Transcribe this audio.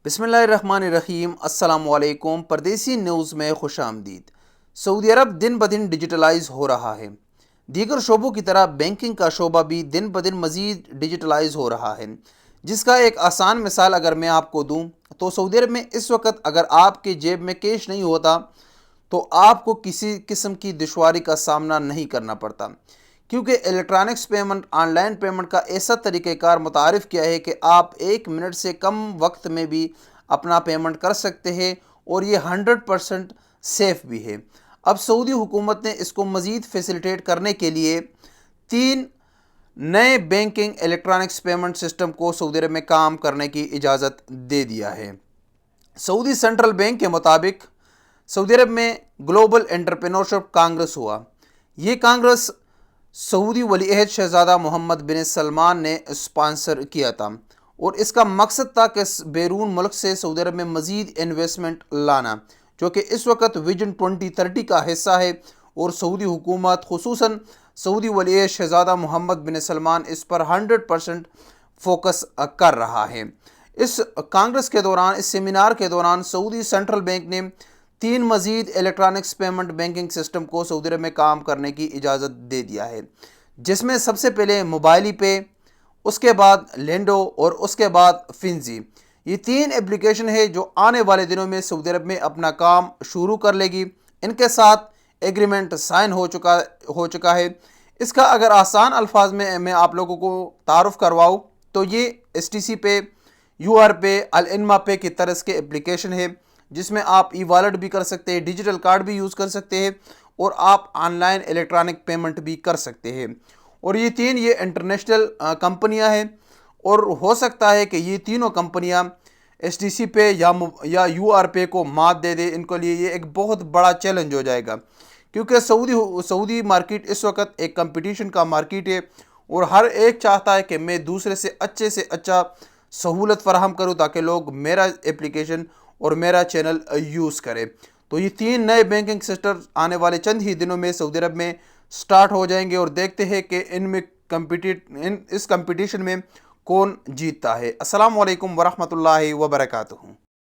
بسم اللہ الرحمن الرحیم۔ السلام علیکم۔ پردیسی نیوز میں خوش آمدید۔ سعودی عرب دن بدن ڈیجیٹلائز ہو رہا ہے۔ دیگر شعبوں کی طرح بینکنگ کا شعبہ بھی دن بدن مزید ڈیجیٹلائز ہو رہا ہے، جس کا ایک آسان مثال اگر میں آپ کو دوں تو سعودی عرب میں اس وقت اگر آپ کے جیب میں کیش نہیں ہوتا تو آپ کو کسی قسم کی دشواری کا سامنا نہیں کرنا پڑتا، کیونکہ electronics payment on line payment کا ایسا طریقہ کار متعارف کیا ہے کہ آپ 1 منٹ سے کم وقت میں بھی اپنا پیمنٹ کر سکتے ہیں، اور یہ 100% سیف بھی ہے۔ اب سعودی حکومت نے اس کو مزید فیسیلیٹیٹ کرنے کے لیے 3 نئے بینکنگ الیکٹرانکس پیمنٹ سسٹم کو سعودی عرب میں کام کرنے کی اجازت دے دیا ہے۔ سعودی سینٹرل بینک کے مطابق سعودی عرب میں گلوبل انٹرپرینورشپ کانگریس ہوا۔ یہ کانگریس سعودی ولی عہد شہزادہ محمد بن سلمان نے اسپانسر کیا تھا، اور اس کا مقصد تھا کہ بیرون ملک سے سعودی عرب میں مزید انویسٹمنٹ لانا، جو کہ اس وقت ویژن 2030 کا حصہ ہے، اور سعودی حکومت خصوصاً سعودی ولی عہد شہزادہ محمد بن سلمان اس پر 100% فوکس کر رہا ہے۔ اس کانگریس کے دوران، اس سیمینار کے دوران سعودی سینٹرل بینک نے 3 مزید الیکٹرانکس پیمنٹ بینکنگ سسٹم کو سعودی عرب میں کام کرنے کی اجازت دے دیا ہے، جس میں سب سے پہلے موبائلی پے، اس کے بعد لینڈو اور اس کے بعد فنزی۔ یہ 3 اپلیکیشن ہے جو آنے والے دنوں میں سعودی عرب میں اپنا کام شروع کر لے گی۔ ان کے ساتھ ایگریمنٹ سائن ہو چکا ہے۔ اس کا اگر آسان الفاظ میں آپ لوگوں کو تعارف کرواؤں تو یہ ایس ٹی سی پے، یو آر پے، الانما پے کی طرز کے اپلیکیشن ہے، جس میں آپ ای والٹ بھی کر سکتے ہیں، ڈیجیٹل کارڈ بھی یوز کر سکتے ہیں، اور آپ آن لائن الیکٹرانک پیمنٹ بھی کر سکتے ہیں۔ اور یہ 3 انٹرنیشنل کمپنیاں ہیں، اور ہو سکتا ہے کہ یہ تینوں کمپنیاں ایس ٹی سی پے یا یو آر پے کو مات دے دے۔ ان کے لیے یہ ایک بہت بڑا چیلنج ہو جائے گا، کیونکہ سعودی مارکیٹ اس وقت ایک کمپٹیشن کا مارکیٹ ہے، اور ہر ایک چاہتا ہے کہ میں دوسرے سے اچھا سہولت فراہم کروں تاکہ لوگ میرا اپلیکیشن اور میرا چینل یوز کرے۔ تو یہ 3 نئے بینکنگ سسٹم آنے والے چند ہی دنوں میں سعودی عرب میں سٹارٹ ہو جائیں گے، اور دیکھتے ہیں کہ اس کمپٹیشن میں کون جیتتا ہے۔ السلام علیکم ورحمۃ اللہ وبرکاتہ۔